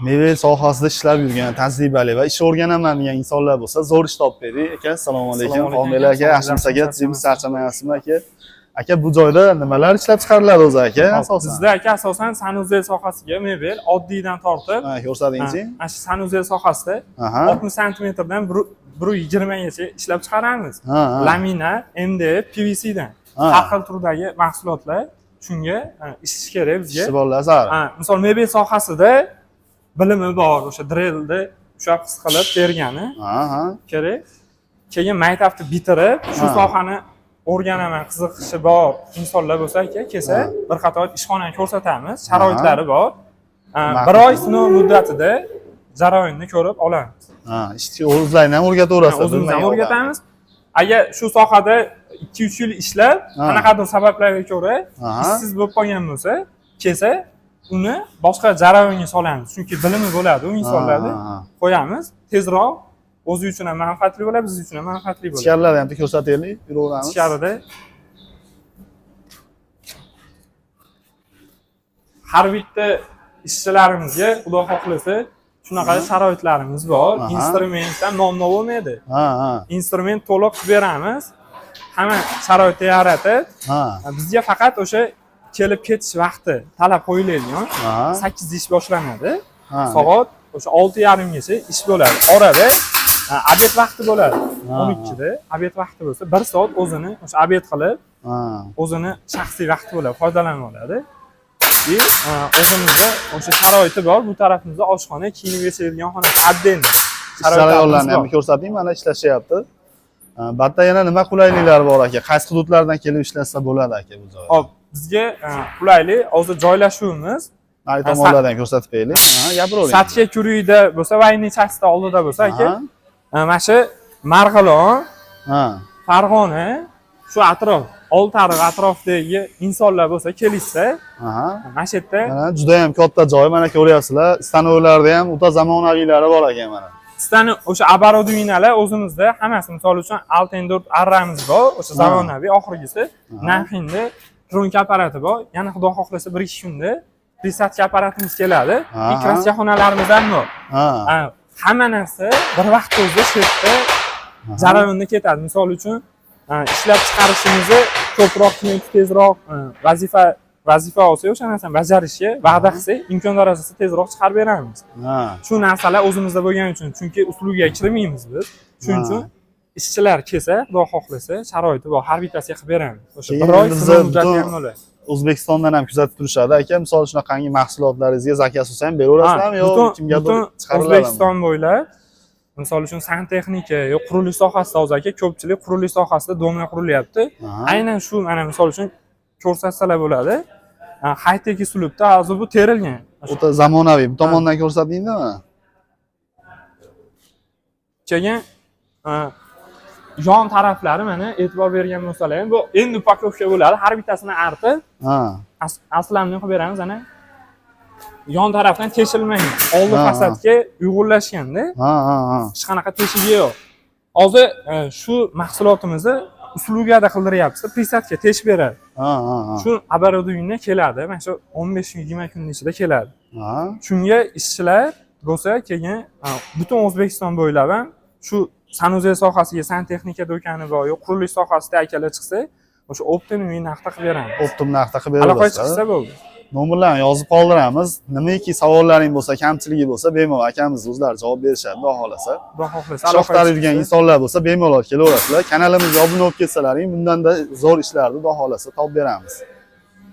mebel sohasida ishlab yurgan, tajribali va ish o'rganaman degan insonlar bo'lsa, zo'r ish topib bering aka. Assalomu alaykum. Omil aka, yaxshimisiz aka? Siz charchamayapsizmi aka? Aka, bu joyda nimalar ishlab chiqariladi o'zi aka? Asosan bizda aka asosan sanuzel sohasiga mebel oddiydan tortib, ko'rsatingchi. Mana shu sanuzel sohasida 60 santimetrdan 120 gacha ishlab chiqaramiz. Lamina, MDF, PVC dan har xil turdagi mahsulotlar shunga ish kerak bizga. Ishchilar zarur. Misol mebel sohasida bilimi bor, o'sha drillni o'sha qis qilib bergani kerak. Keyin maktabni bitirib, shu sohani o'rganaman, qiziqishi bor insonlar bo'lsa aka, kelsa bir qator ishxonani ko'rsatamiz, sharoitlari bor. Bir oy sinov muddatida jarayonni ko'rib olamiz. Ishchi o'zlaringizdan ham o'rgataverasiz. O'zimizdan o'rgatamiz. Agar shu sohada 2-3 yil ishlab, qanaqadir sabablarga ko'ra ishsiz bo'lib qolgan bo'lsa, kelsa uni boshqa jarayonga solamiz. Chunki bilimi bo'ladi u insonlarni. Qo'yamiz, tezroq o'zi uchun ham manfaatli bo'ladi, biz uchun ham manfaatli bo'ladi. Ichkarilarni ham ko'rsataylik, yuraveramiz. Ichkarida har bitta ishchilarimizga xudo xohlasa shunaqa sharoitlarimiz bor. Instrumentdan nomno bo'lmaydi. Instrument to'liq beramiz. Hamma sharoitni yaratib, bizga faqat o'sha kelib ketish vaqti talab qo'yiladigan 8 da ish boshlanadi. Soat o'sha 6:30 gacha ish bo'ladi. Orada obed vaqti bo'ladi. 12 da obed vaqti bo'lsa 1 soat o'zini o'sha obed qilib, o'zini shaxsiy vaqti bo'ladi, foydalanib oladi. O'zimizda o'sha sharoiti bor. Bu tarafimizda oshxona, kiyim yechadigan xona, отдельно sharoitlarni ham ko'rsating, mana ishlashyapti. Batda yana nima qulayliklar bor aka? Qaysi hududlardan kelib ishlasa bo'ladi aka bu joyda? Hop, bizga qulaylik hozir joylashuvimiz nari tomonlardan ko'rsatib beraylik. Gapiravering. Satga kuruyda bo'lsa, Vayni chastda oldida bo'lsa aka, mana shu Marg'ilon, Farg'ona, shu atrof, Oltiariq atrofidagi insonlar bo'lsa, kelishsa, mana shu yerda juda ham katta joy, mana ko'ryapsizlar. Stanovlarda ham o'ta zamonaviylari bor ekan mana. Stani o'sha оборудованиялар o'zimizda hammasi, misol uchun Altendor arramiz bor, o'sha zamonaviy oxirgisi, Nanxinda pronka apparati bor. Yana xudo xohlasa 1-2 kunda prisatka apparatimiz keladi. Kraska xonalarimiz ham bor. Hamma narsa bir vaqtda o'zida shu yerda jarayonda ketadi. Misol uchun ishlab chiqarishimizni ko'proq klient tezroq vazifa olsa, o'sha narsani bajarishga va'da qilsak, imkon darajasi tezroq chiqarib beramiz. Shu narsalar o'zimizda bo'lgani uchun, chunki uslubiga kirmaymiz biz. Shuning uchun ishchilar kelsa, xudo xohlasa, sharoiti bor, har bittasiga qilib beramiz. O'sha bir oy sinov muddati ham bo'ladi. O'zbekistondan ham kuzatib turishadi aka. Misol shunaqangi mahsulotlaringizga zakaz olsa ham beraverasizlarmi yo kimgadir chiqariladimi? O'zbekiston bo'ylab, misol uchun santexnika yo qurilish sohasida hozir aka, ko'pchilik qurilish sohasida domla qurilyapti. Aynan shu mana misol uchun ko'rsatsalar bo'ladi. High-tech uslubda hozir bu terilgan. O'ta zamonaviy. Bu tomondan ko'rsatingizmi? Keyin yon taraflari mana e'tibor bergan bo'lsalar ham bu endi upakovka bo'ladi. Har bittasini artib, aslamni qilib beramiz ana. Yon tarafdan teshilmagan. Oldi fasadga uyg'unlashganda. Hech qanaqa teshigi yo'q. Hozir shu mahsulotimizni uslugada qildiryapmiz, prisatka teshib beradi. Shu оборудование keladi. Mana shu 15-20 kun ichida keladi. Shunga ishchilar bo'lsa, keyin butun O'zbekiston bo'ylab ham shu sanuzel sohasiga santexnika do'koni bor, yo qurilish sohasida akalar chiqsa, o'sha optimum narxda qilib beramiz. Optimum narxda qilib beramiz. Aloqa chiqsa bo'ldi. Nomerlarni yozib qoldiramiz. Nimaki savollaring bo'lsa, kamchiligi bo'lsa, bemalol akamiz o'zlari javob berishadi, xudo xolasa. Xudo xolasa. Aloqa yurgan insonlar bo'lsa, bemalol kelaverasizlar. Kanalimizga obuna bo'lib ketsalaring, bundanda zo'r ishlarni xudo xolasa topib beramiz.